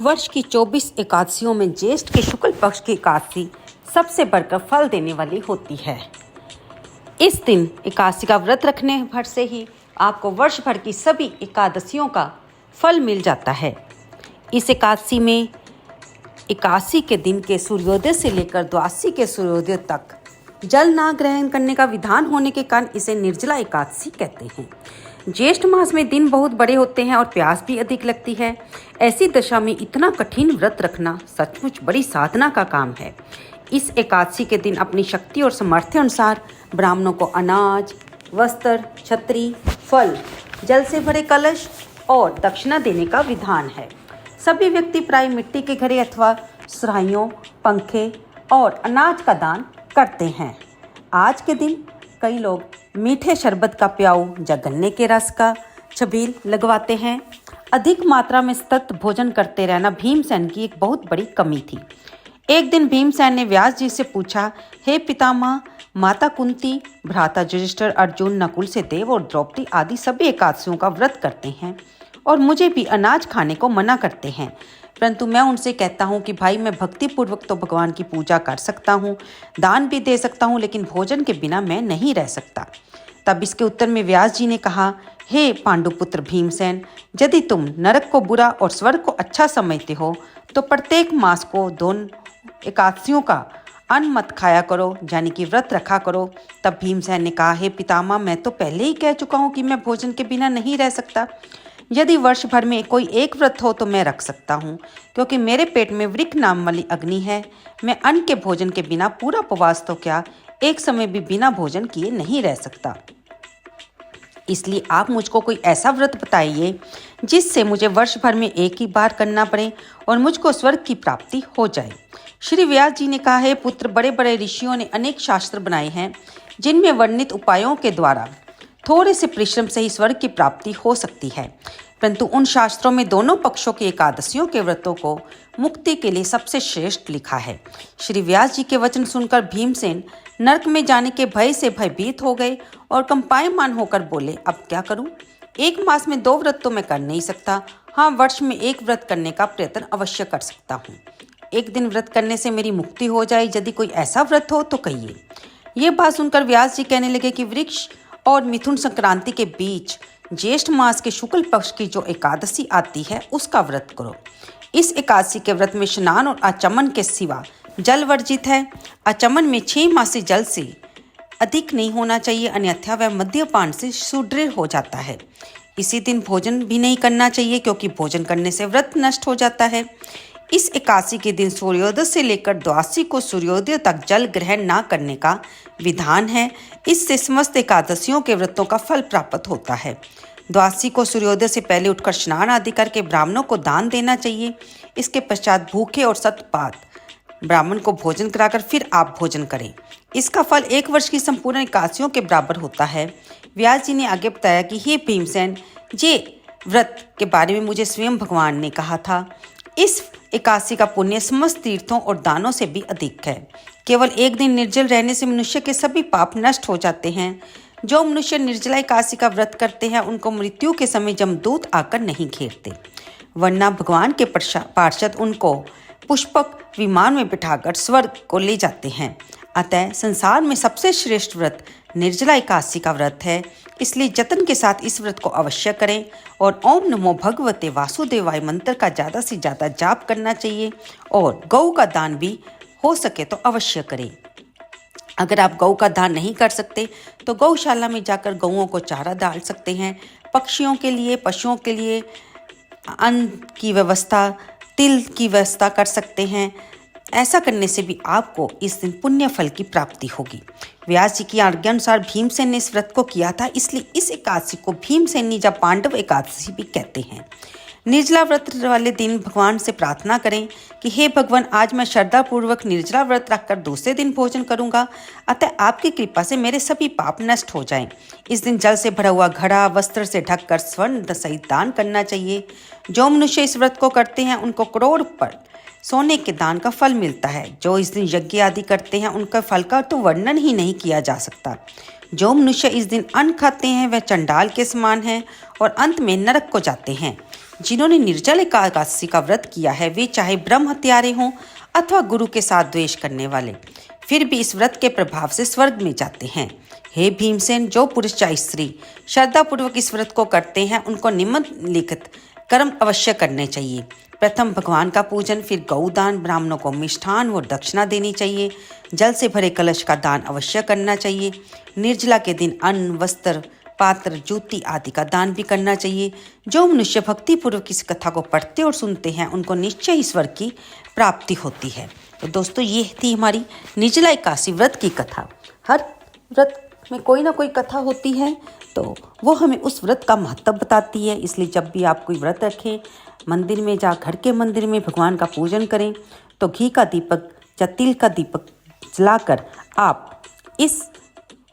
वर्ष की 24 एकादशियों में ज्येष्ठ के शुक्ल पक्ष की एकादशी सबसे बढ़कर फल देने वाली होती है। इस दिन एकादशी का व्रत रखने भर से ही आपको वर्ष भर की सभी एकादशियों का फल मिल जाता है। इस एकादशी में एकादशी के दिन के सूर्योदय से लेकर द्वादशी के सूर्योदय तक जल ना ग्रहण करने का विधान होने के कारण इसे निर्जला एकादशी कहते हैं। ज्येष्ठ मास में दिन बहुत बड़े होते हैं और प्यास भी अधिक लगती है। ऐसी दशा में इतना कठिन व्रत रखना सचमुच बड़ी साधना का काम है। इस एकादशी के दिन अपनी शक्ति और सामर्थ्य अनुसार ब्राह्मणों को अनाज, वस्त्र, छतरी, फल, जल से भरे कलश और दक्षिणा देने का विधान है। सभी व्यक्ति प्राय मिट्टी के घड़े अथवा सुराहियों, पंखे और अनाज का दान करते हैं। आज के दिन कई लोग मीठे शरबत का प्याऊ या गन्ने के रस का छबील लगवाते हैं। अधिक मात्रा में सतत भोजन करते रहना भीमसेन की एक बहुत बड़ी कमी थी। एक दिन भीमसेन ने व्यास जी से पूछा, हे पितामह, माता कुंती, भ्राता युधिष्ठिर, अर्जुन, नकुल सहदेव और द्रौपदी आदि सभी एकादशियों का व्रत करते हैं और मुझे भी अनाज खाने को मना करते हैं, परंतु मैं उनसे कहता हूँ कि भाई मैं भक्तिपूर्वक तो भगवान की पूजा कर सकता हूँ, दान भी दे सकता हूँ, लेकिन भोजन के बिना मैं नहीं रह सकता। तब इसके उत्तर में व्यास जी ने कहा, हे पांडुपुत्र भीमसेन, यदि तुम नरक को बुरा और स्वर्ग को अच्छा समझते हो तो प्रत्येक मास को 2 एकादशियों का अन्न मत खाया करो, यानी कि व्रत रखा करो। तब भीमसेन ने कहा, हे पितामह, मैं तो पहले ही कह चुका हूँ कि मैं भोजन के बिना नहीं रह सकता। यदि वर्ष भर में कोई एक व्रत हो तो मैं रख सकता हूँ, क्योंकि मेरे पेट में वृक्क नाम वाली अग्नि है। मैं अन्न के भोजन के बिना पूरा उपवास तो क्या, एक समय भी बिना भोजन किए नहीं रह सकता। इसलिए आप मुझको कोई ऐसा व्रत बताइए जिससे मुझे वर्ष भर में एक ही बार करना पड़े और मुझको स्वर्ग की प्राप्ति हो जाए। श्री व्यास जी ने कहा, हे पुत्र, बड़े बड़े ऋषियों ने अनेक शास्त्र बनाए हैं जिनमें वर्णित उपायों के द्वारा थोड़े से परिश्रम से ही स्वर्ग की प्राप्ति हो सकती है, परंतु उन शास्त्रों में दोनों पक्षों की एकादशियों के व्रतों को मुक्ति के लिए सबसे श्रेष्ठ लिखा है। श्री व्यास जी के वचन सुनकर भीमसेन नरक में जाने के भय से भयभीत हो गए और कंपायमान होकर बोले, अब क्या करूं? एक मास में 2 व्रत तो मैं कर नहीं सकता। हाँ, वर्ष में 1 व्रत करने का प्रयत्न अवश्य कर सकता हूँ। एक दिन व्रत करने से मेरी मुक्ति हो जाए, यदि कोई ऐसा व्रत हो तो कहिए। ये बात सुनकर व्यास जी कहने लगे कि वृक्ष और मिथुन संक्रांति के बीच ज्येष्ठ मास के शुक्ल पक्ष की जो एकादशी आती है उसका व्रत करो। इस एकादशी के व्रत में स्नान और आचमन के सिवा जल वर्जित है। आचमन में 6 मासी जल से अधिक नहीं होना चाहिए, अन्यथा वह मद्यपान से सुदृढ़ हो जाता है। इसी दिन भोजन भी नहीं करना चाहिए, क्योंकि भोजन करने से व्रत नष्ट हो जाता है। इस एकादशी के दिन सूर्योदय से लेकर द्वादशी को सूर्योदय तक जल ग्रहण ना करने का विधान है। इससे समस्त एकादशियों के व्रतों का फल प्राप्त होता है। द्वादशी को सूर्योदय से पहले उठकर स्नान आदि करके ब्राह्मणों को दान देना चाहिए। इसके पश्चात भूखे और सतपात ब्राह्मण को भोजन कराकर फिर आप भोजन करें। इसका फल 1 वर्ष की संपूर्ण एकादशियों के बराबर होता है। व्यास जी ने आगे बताया कि हे भीमसेन, ये व्रत के बारे में मुझे स्वयं भगवान ने कहा था। इस एकादशी का पुण्य समस्त तीर्थों और दानों से भी अधिक है। केवल एक दिन निर्जल रहने से मनुष्य के सभी पाप नष्ट हो जाते हैं। जो मनुष्य निर्जला एकादशी का व्रत करते हैं उनको मृत्यु के समय जमदूत आकर नहीं घेरते, वरना भगवान के पार्षद उनको पुष्पक विमान में बिठाकर स्वर्ग को ले जाते हैं। अतः संसार में सबसे श्रेष्ठ व्रत निर्जला एकादशी का व्रत है। इसलिए जतन के साथ इस व्रत को अवश्य करें और ओम नमो भगवते वासुदेवाय मंत्र का ज़्यादा से ज़्यादा जाप करना चाहिए और गौ का दान भी हो सके तो अवश्य करें। अगर आप गौ का दान नहीं कर सकते तो गौशाला में जाकर गौओं को चारा डाल सकते हैं। पक्षियों के लिए, पशुओं के लिए अन्न की व्यवस्था, तिल की व्यवस्था कर सकते हैं। ऐसा करने से भी आपको इस दिन पुण्य फल की प्राप्ति होगी। व्यास जी की आज्ञा अनुसार भीमसेन ने इस व्रत को किया था, इसलिए इस एकादशी को भीमसेनी या पांडव एकादशी भी कहते हैं। निर्जला व्रत वाले दिन भगवान से प्रार्थना करें कि हे भगवान, आज मैं श्रद्धापूर्वक निर्जला व्रत रखकर दूसरे दिन भोजन करूंगा, अतः आपकी कृपा से मेरे सभी पाप नष्ट हो जाएं। इस दिन जल से भरा हुआ घड़ा वस्त्र से ढककर स्वर्ण सहित दान करना चाहिए। जो मनुष्य इस व्रत को करते हैं उनको करोड़ पर सोने के दान का फल मिलता है। जो इस दिन यज्ञ आदि करते हैं उनका फल का तो वर्णन ही नहीं किया जा सकता। जो मनुष्य इस दिन अन्न खाते हैं वह चंडाल के समान है और अंत में नरक को जाते हैं। जिन्होंने निर्जल एकादशी का व्रत किया है वे चाहे ब्रह्म हत्यारे हों अथवा गुरु के साथ द्वेष करने वाले, फिर भी इस व्रत के प्रभाव से स्वर्ग में जाते हैं। हे भीमसेन, जो पुरुष चाहे स्त्री श्रद्धापूर्वक इस व्रत को करते हैं उनको निम्नलिखित कर्म अवश्य करने चाहिए। प्रथम भगवान का पूजन, फिर गौदान, ब्राह्मणों को मिष्ठान व दक्षिणा देनी चाहिए। जल से भरे कलश का दान अवश्य करना चाहिए। निर्जला के दिन अन्न, वस्त्र, पात्र, जूती आदि का दान भी करना चाहिए। जो मनुष्य भक्ति पूर्वक इस कथा को पढ़ते और सुनते हैं उनको निश्चय ईश्वर की प्राप्ति होती है। तो दोस्तों, ये थी हमारी निर्जला एकादशी व्रत की कथा। हर व्रत में कोई ना कोई कथा होती है, तो वो हमें उस व्रत का महत्व बताती है। इसलिए जब भी आप कोई व्रत रखें, मंदिर में घर के मंदिर में भगवान का पूजन करें, तो घी का दीपक या तिल का दीपक जलाकर आप इस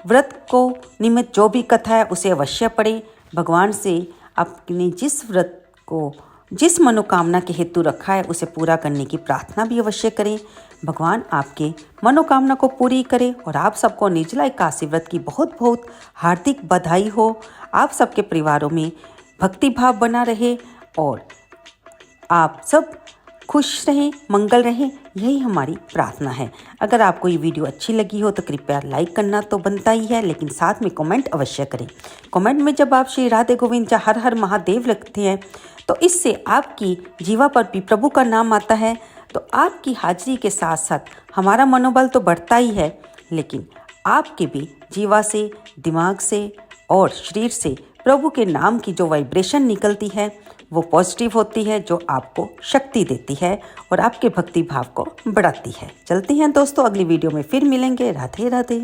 व्रत को निमित्त जो भी कथा है उसे अवश्य पढ़ें। भगवान से अपने जिस व्रत को जिस मनोकामना के हेतु रखा है उसे पूरा करने की प्रार्थना भी अवश्य करें। भगवान आपके मनोकामना को पूरी करे और आप सबको निर्जला एकादशी व्रत की बहुत बहुत हार्दिक बधाई हो। आप सबके परिवारों में भक्ति भाव बना रहे और आप सब खुश रहें, मंगल रहें, यही हमारी प्रार्थना है। अगर आपको ये वीडियो अच्छी लगी हो तो कृपया लाइक करना तो बनता ही है, लेकिन साथ में कमेंट अवश्य करें। कमेंट में जब आप श्री राधे गोविंद या हर हर महादेव लिखते हैं तो इससे आपकी जीवा पर भी प्रभु का नाम आता है। तो आपकी हाजिरी के साथ साथ हमारा मनोबल तो बढ़ता ही है, लेकिन आपके भी जीवा से, दिमाग से और शरीर से प्रभु के नाम की जो वाइब्रेशन निकलती है वो पॉजिटिव होती है, जो आपको शक्ति देती है और आपके भक्ति भाव को बढ़ाती है। चलते हैं दोस्तों, अगली वीडियो में फिर मिलेंगे। राधे राधे।